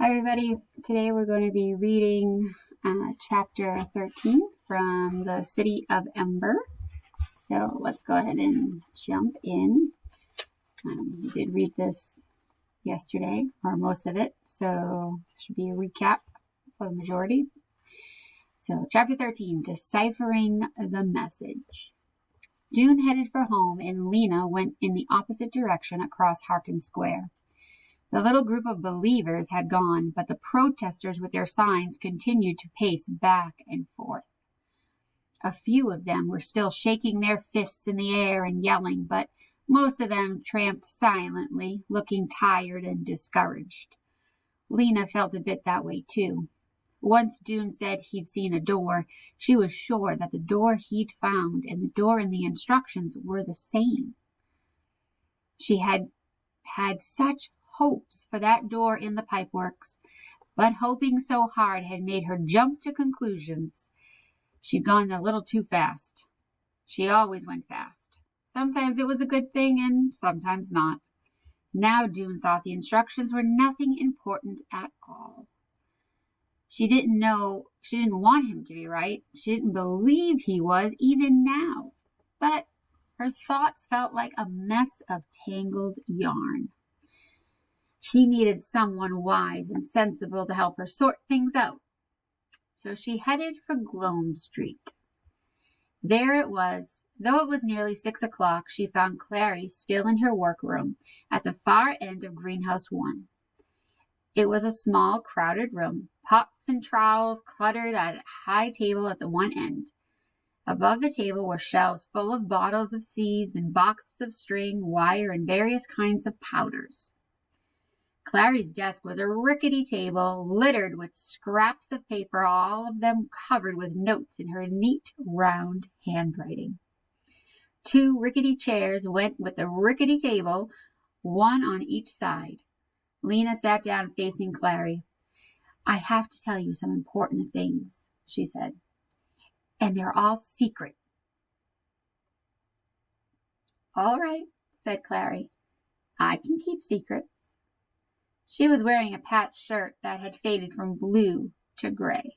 Hi everybody, today we're going to be reading chapter 13 from the City of Ember. So let's go ahead and jump in. We did read this yesterday, or most of it, so this should be a recap for the majority. So chapter 13, Deciphering the Message. June headed for home and Lena went in the opposite direction across Harkin Square. The little group of believers had gone, but the protesters with their signs continued to pace back and forth. A few of them were still shaking their fists in the air and yelling, but most of them tramped silently, looking tired and discouraged. Lena felt a bit that way too. Once June said he'd seen a door, she was sure that the door he'd found and the door in the instructions were the same. She had such hopes for that door in the pipeworks, but hoping so hard had made her jump to conclusions. She'd gone a little too fast. She always went fast. Sometimes it was a good thing and sometimes not. Now June thought the instructions were nothing important at all. She didn't want him to be right. She didn't believe he was even now. But her thoughts felt like a mess of tangled yarn. She needed someone wise and sensible to help her sort things out. So she headed for Gloam Street. There it was. Though it was nearly 6 o'clock, she found Clary still in her workroom at the far end of Greenhouse 1. It was a small, crowded room, pots and trowels cluttered at a high table at the one end. Above the table were shelves full of bottles of seeds and boxes of string, wire, and various kinds of powders. Clary's desk was a rickety table littered with scraps of paper, all of them covered with notes in her neat, round handwriting. 2 rickety chairs went with the rickety table, one on each side. Lena sat down facing Clary. "I have to tell you some important things," she said, "and they're all secret." "All right," said Clary. "I can keep secrets." She was wearing a patched shirt that had faded from blue to gray.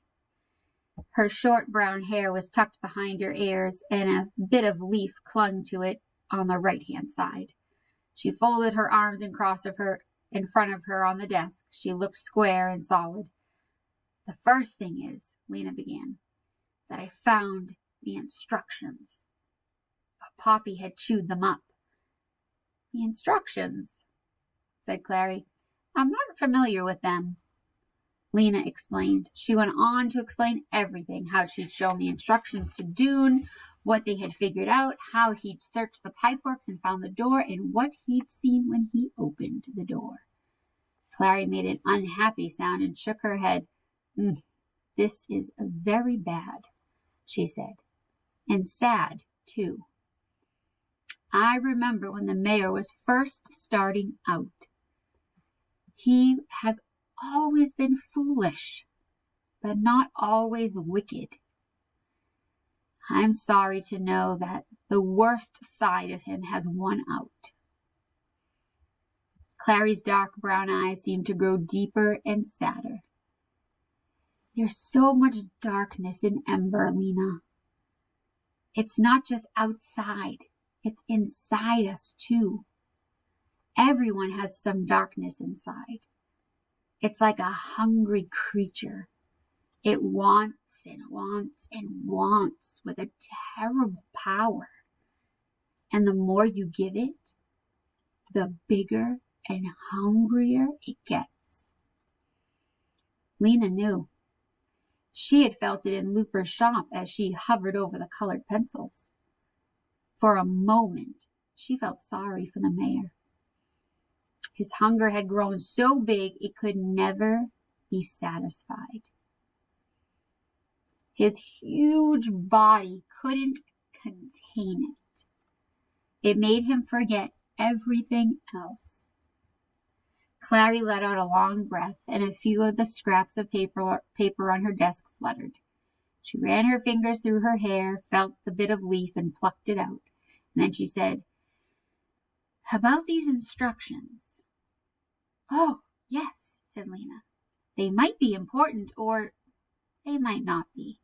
Her short brown hair was tucked behind her ears, and a bit of leaf clung to it on the right-hand side. She folded her arms in front of her on the desk. She looked square and solid. "The first thing is," Lena began, "that I found the instructions. But Poppy had chewed them up." "The instructions?" said Clary. "I'm not familiar with them." Lena explained. She went on to explain everything, how she'd shown the instructions to June, what they had figured out, how he'd searched the pipeworks and found the door, and what he'd seen when he opened the door. Clary made an unhappy sound and shook her head. "This is very bad," she said, "and sad, too. I remember when the mayor was first starting out. He has always been foolish, but not always wicked. I'm sorry to know that the worst side of him has won out." Clary's dark brown eyes seemed to grow deeper and sadder. "There's so much darkness in Ember, Lena. It's not just outside, it's inside us too. Everyone has some darkness inside. It's like a hungry creature. It wants and wants and wants with a terrible power. And the more you give it, the bigger and hungrier it gets." Lena knew. She had felt it in Looper's shop as she hovered over the colored pencils. For a moment, she felt sorry for the mayor. His hunger had grown so big it could never be satisfied. His huge body couldn't contain it. It made him forget everything else. Clary let out a long breath, and a few of the scraps of paper on her desk fluttered. She ran her fingers through her hair, felt the bit of leaf, and plucked it out. And then she said, "About these instructions." "Oh, yes," said Lena. They might be important, or they might not be.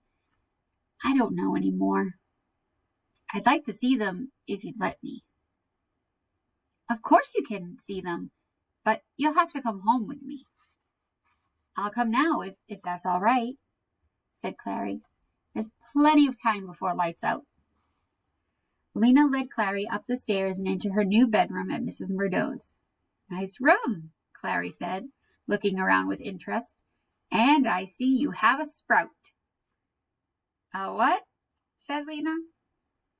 I don't know anymore. I'd like to see them if you'd let me. Of course you can see them, but you'll have to come home with me. I'll come now, if that's all right, said Clary. There's plenty of time before lights out. Lena led Clary up the stairs and into her new bedroom at Mrs. Murdo's. Nice room, Clary said, looking around with interest. And I see you have a sprout. A what? Said Lena.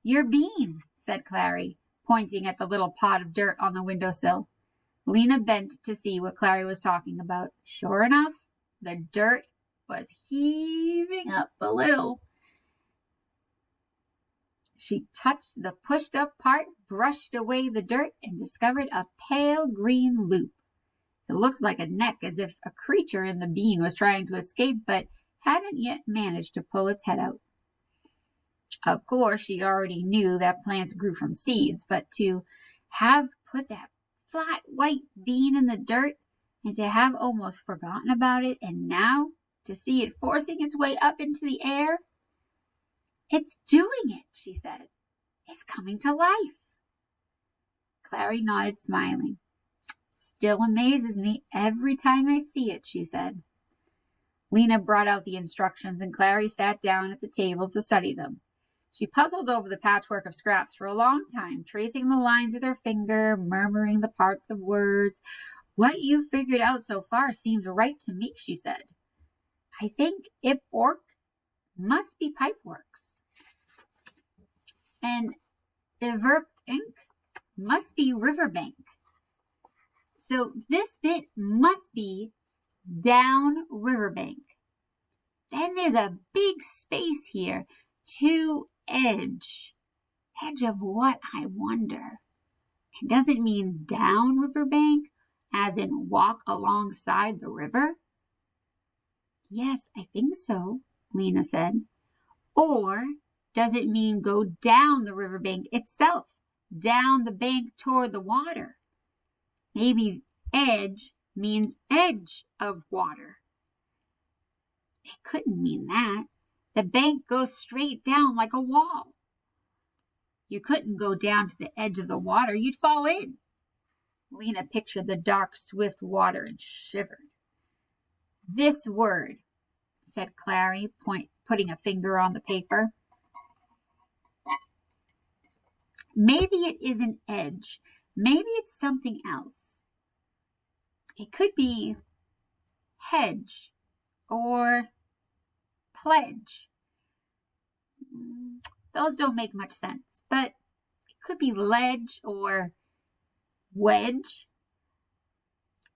Your bean, said Clary, pointing at the little pot of dirt on the windowsill. Lena bent to see what Clary was talking about. Sure enough, the dirt was heaving up a little. She touched the pushed-up part, brushed away the dirt, and discovered a pale green loop. It looked like a neck, as if a creature in the bean was trying to escape, but hadn't yet managed to pull its head out. Of course, she already knew that plants grew from seeds, but to have put that flat white bean in the dirt, and to have almost forgotten about it, and now to see it forcing its way up into the air. It's doing it, she said. It's coming to life. Clary nodded, smiling. Still amazes me every time I see it, she said. Lena brought out the instructions, and Clary sat down at the table to study them. She puzzled over the patchwork of scraps for a long time, tracing the lines with her finger, murmuring the parts of words. What you've figured out so far seems right to me, she said. I think Ip-Ork must be Pipeworks. And Iverp-Ink must be Riverbank. So this bit must be down Riverbank. Then there's a big space here to edge. Edge of what, I wonder? And does it mean down Riverbank, as in walk alongside the river? Yes, I think so, Lena said. Or does it mean go down the riverbank itself, down the bank toward the water? Maybe edge means edge of water. It couldn't mean that. The bank goes straight down like a wall. You couldn't go down to the edge of the water. You'd fall in. Lena pictured the dark, swift water and shivered. This word, said Clary, putting a finger on the paper. Maybe it isn't edge. Maybe it's something else. It could be hedge or pledge. Those don't make much sense, but it could be ledge or wedge.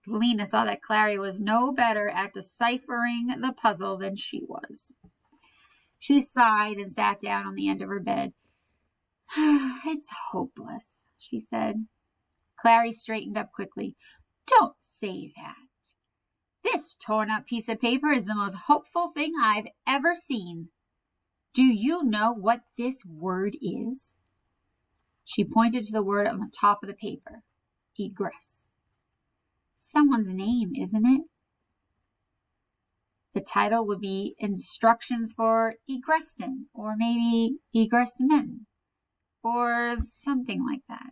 Lena saw that Clary was no better at deciphering the puzzle than she was. She sighed and sat down on the end of her bed. It's hopeless, she said. Clary straightened up quickly. Don't say that. This torn-up piece of paper is the most hopeful thing I've ever seen. Do you know what this word is? She pointed to the word on the top of the paper. Egress. Someone's name, isn't it? The title would be Instructions for Egreston, or maybe Egressmen, or something like that.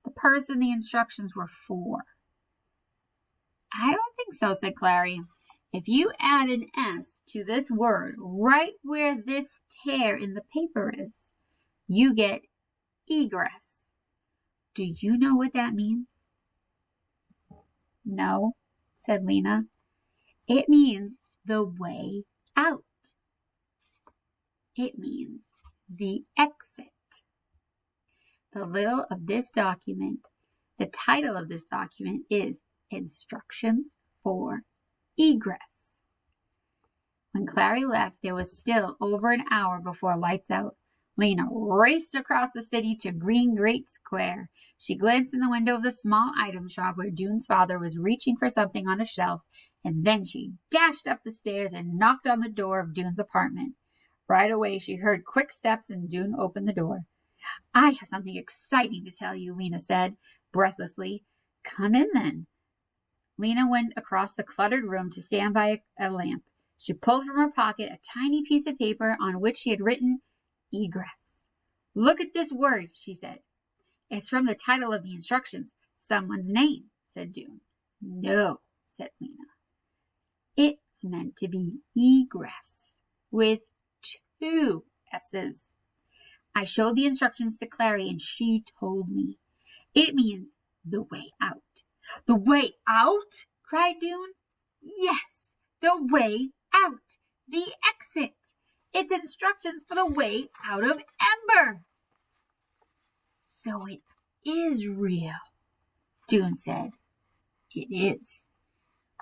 The person the instructions were for. I don't think so, said Clary. If you add an S to this word right where this tear in the paper is, you get egress. Do you know what that means? No, said Lena. It means the way out. It means the exit. The title of this document is Instructions for Egress. When Clary left, there was still over an hour before lights out. Lena raced across the city to Green Great Square. She glanced in the window of the small item shop where June's father was reaching for something on a shelf, and then she dashed up the stairs and knocked on the door of June's apartment. Right away, she heard quick steps, and June opened the door. I have something exciting to tell you, Lena said breathlessly. Come in, then. Lena went across the cluttered room to stand by a lamp. She pulled from her pocket a tiny piece of paper on which she had written egress. Look at this word, she said. It's from the title of the instructions. Someone's name, said Dune. No, said Lena. It's meant to be egress with 2 S's. I showed the instructions to Clary and she told me. It means the way out. The way out? Cried Dune. Yes, the way out. The exit. It's instructions for the way out of Ember. So it is real, Dune said. It is.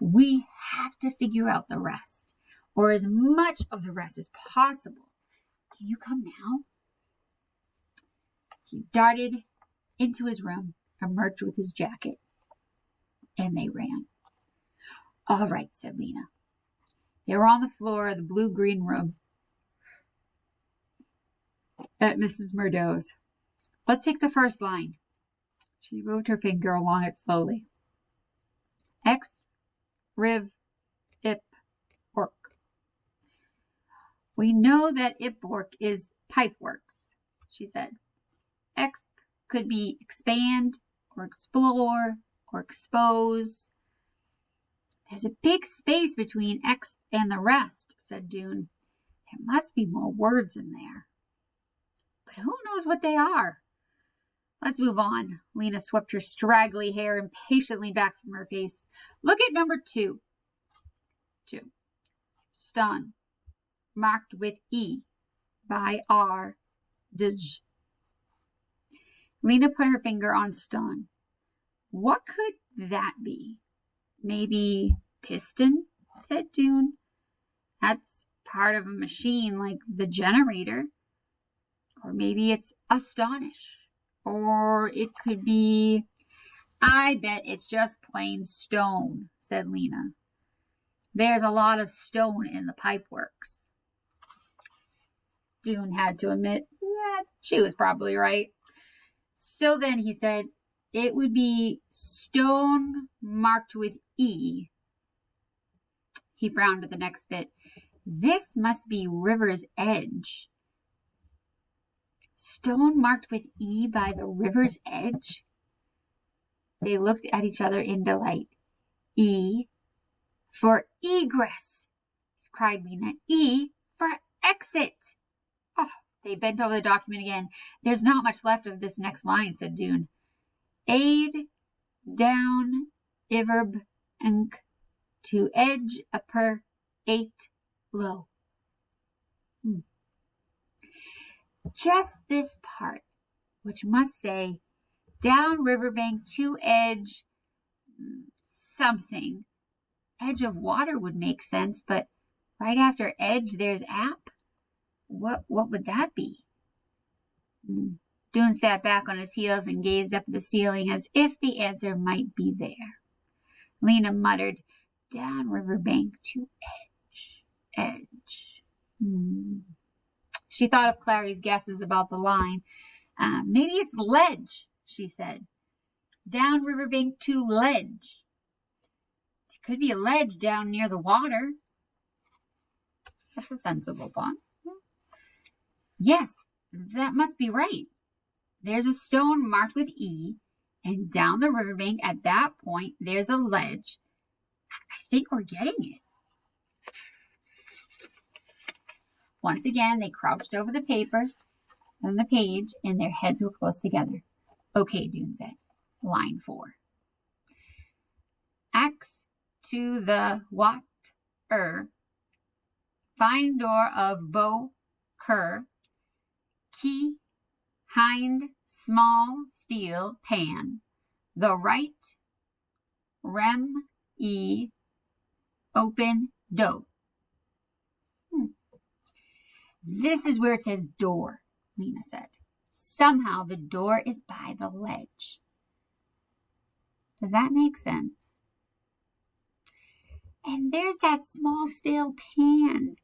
We have to figure out the rest, or as much of the rest as possible. Can you come now? He darted into his room, emerged with his jacket, and they ran. All right, said Lena. They were on the floor of the blue-green room at Mrs. Murdo's. Let's take the first line. She moved her finger along it slowly. X, riv, ip, ork. We know that ip-ork is pipeworks, she said. X could be expand or explore or expose. There's a big space between X and the rest, said Dune. There must be more words in there. But who knows what they are? Let's move on. Lena swept her straggly hair impatiently back from her face. Look at number 2. 2. Stun. Marked with E by R. Dj. Lena put her finger on stun. What could that be? Maybe piston, said Dune. That's part of a machine like the generator. Or maybe it's astonish. Or it could be, I bet it's just plain stone, said Lena. There's a lot of stone in the pipeworks. Dune had to admit that she was probably right. So then he said, it would be stone marked with E. He frowned at the next bit. This must be river's edge. Stone marked with E by the river's edge? They looked at each other in delight. E for egress, cried Lena. E for exit. Oh, they bent over the document again. There's not much left of this next line, said Dune. Aid, down, iverb, enk, to edge, upper, 8, low. Just this part, which must say, down riverbank to edge, something. Edge of water would make sense, but right after edge, there's app. What would that be? Dune sat back on his heels and gazed up at the ceiling as if the answer might be there. Lena muttered, down riverbank to edge. She thought of Clary's guesses about the line. Maybe it's ledge, she said. Down riverbank to ledge. It could be a ledge down near the water. That's a sensible thought. Yes, that must be right. There's a stone marked with E, and down the riverbank at that point, there's a ledge. I think we're getting it. Once again, they crouched over the paper and the page, and their heads were close together. Okay, Dune said. Line 4. X to the fine door of bow, cur, key, hind, small, steel, pan, the right, rem, e, open, do. This is where it says door, Lena said. Somehow the door is by the ledge. Does that make sense? And there's that small steel pan.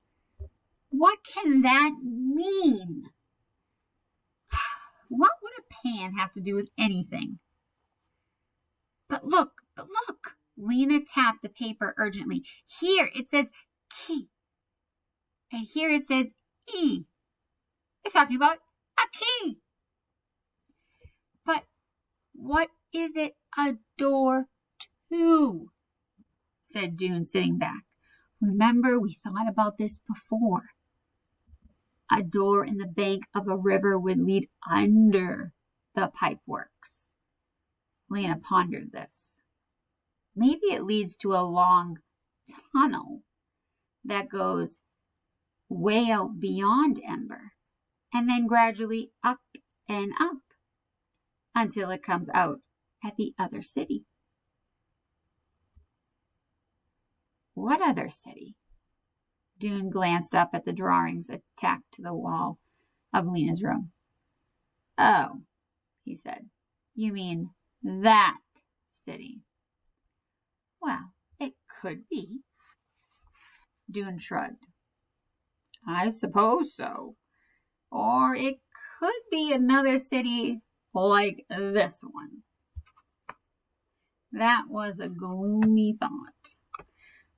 What can that mean? What would a pan have to do with anything? But look, Lena tapped the paper urgently. Here it says key. And here it says E. It's talking about a key. But what is it a door to? Said Dune, sitting back. Remember, we thought about this before. A door in the bank of a river would lead under the pipeworks. Lena pondered this. Maybe it leads to a long tunnel that goes way out beyond Ember and then gradually up and up until it comes out at the other city. What other city? Dune glanced up at the drawings attached to the wall of Lena's room. Oh, he said, you mean that city? Well, it could be. Dune shrugged. I suppose so. Or it could be another city like this one. That was a gloomy thought.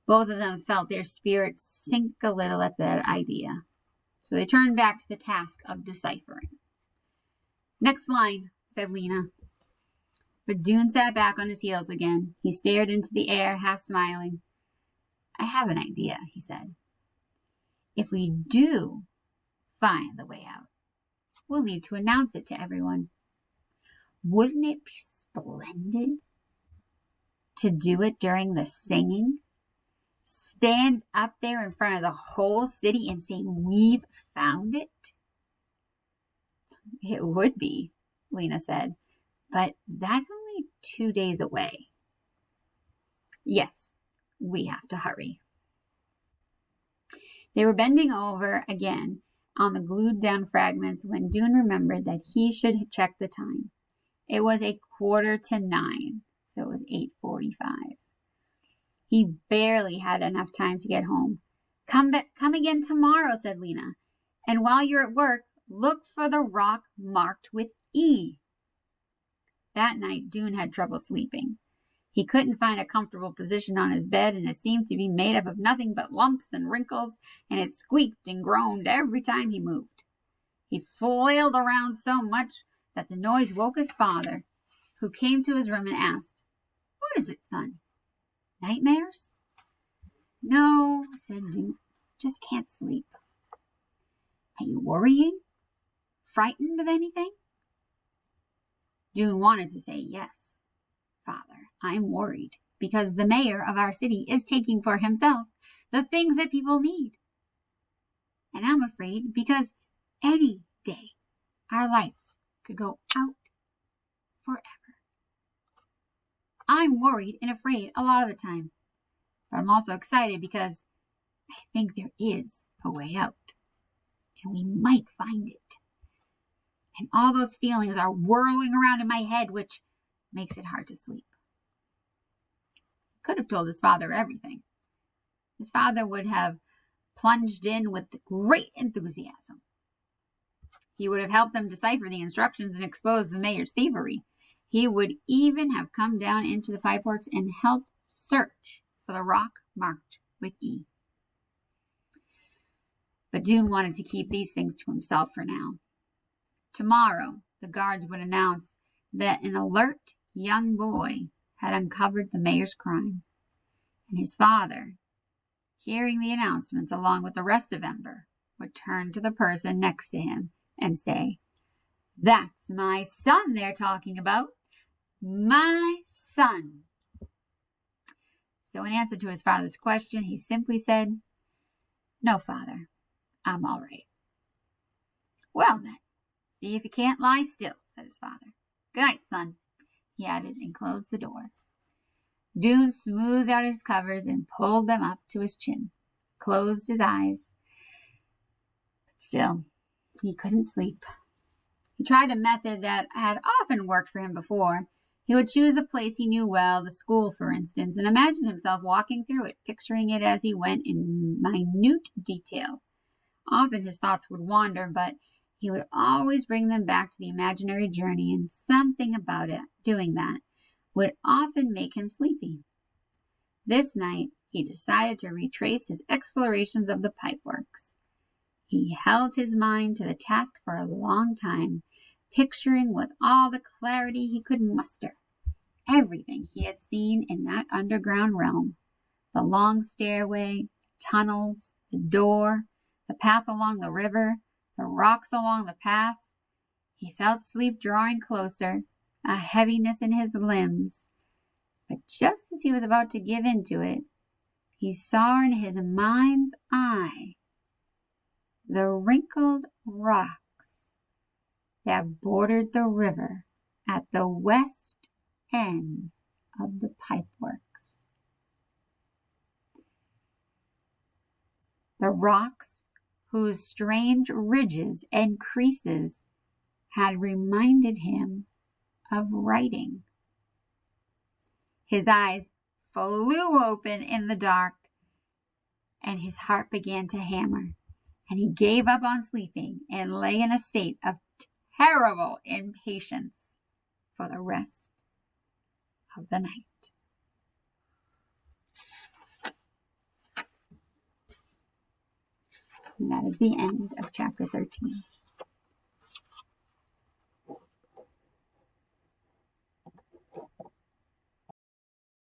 Both of them felt their spirits sink a little at that idea. So they turned back to the task of deciphering. Next line, said Lena. But Dune sat back on his heels again. He stared into the air, half smiling. I have an idea, he said. If we do find the way out, we'll need to announce it to everyone. Wouldn't it be splendid to do it during the singing? Stand up there in front of the whole city and say, we've found it? It would be, Lena said, but that's only 2 days away. Yes, we have to hurry. They were bending over again on the glued down fragments when Dune remembered that he should check the time. It was 8:45, so it was 8:45. He barely had enough time to get home. Come again tomorrow, said Lena. And while you're at work, look for the rock marked with E. That night, Dune had trouble sleeping. He couldn't find a comfortable position on his bed, and it seemed to be made up of nothing but lumps and wrinkles, and it squeaked and groaned every time he moved. He flailed around so much that the noise woke his father, who came to his room and asked, What is it, son? Nightmares? No, said Dune. Just can't sleep. Are you worrying? Frightened of anything? Dune wanted to say, Yes, Father, I'm worried because the mayor of our city is taking for himself the things that people need. And I'm afraid because any day our lights could go out forever. I'm worried and afraid a lot of the time, but I'm also excited because I think there is a way out, and we might find it. And all those feelings are whirling around in my head, which makes it hard to sleep. He could have told his father everything. His father would have plunged in with great enthusiasm. He would have helped them decipher the instructions and expose the mayor's thievery. He would even have come down into the pipeworks and helped search for the rock marked with E. But Dune wanted to keep these things to himself for now. Tomorrow, the guards would announce that an alert young boy had uncovered the mayor's crime. And his father, hearing the announcements along with the rest of Ember, would turn to the person next to him and say, That's my son they're talking about. My son. So in answer to his father's question, he simply said, No, Father, I'm all right. Well, then, see if you can't lie still, said his father. Good night, son, he added, and closed the door. Dune smoothed out his covers and pulled them up to his chin, closed his eyes. But still, he couldn't sleep. He tried a method that had often worked for him before. He would choose a place he knew well, the school, for instance, and imagine himself walking through it, picturing it as he went in minute detail. Often his thoughts would wander, but he would always bring them back to the imaginary journey, and something about it, doing that, would often make him sleepy. This night, he decided to retrace his explorations of the pipeworks. He held his mind to the task for a long time, picturing with all the clarity he could muster everything he had seen in that underground realm. The long stairway, tunnels, the door, the path along the river, the rocks along the path. He felt sleep drawing closer, a heaviness in his limbs. But just as he was about to give in to it, he saw in his mind's eye the wrinkled rocks that bordered the river at the west end of the pipeworks. The rocks whose strange ridges and creases had reminded him of writing. His eyes flew open in the dark, and his heart began to hammer, and he gave up on sleeping and lay in a state of terrible impatience for the rest of the night. And that is the end of chapter 13.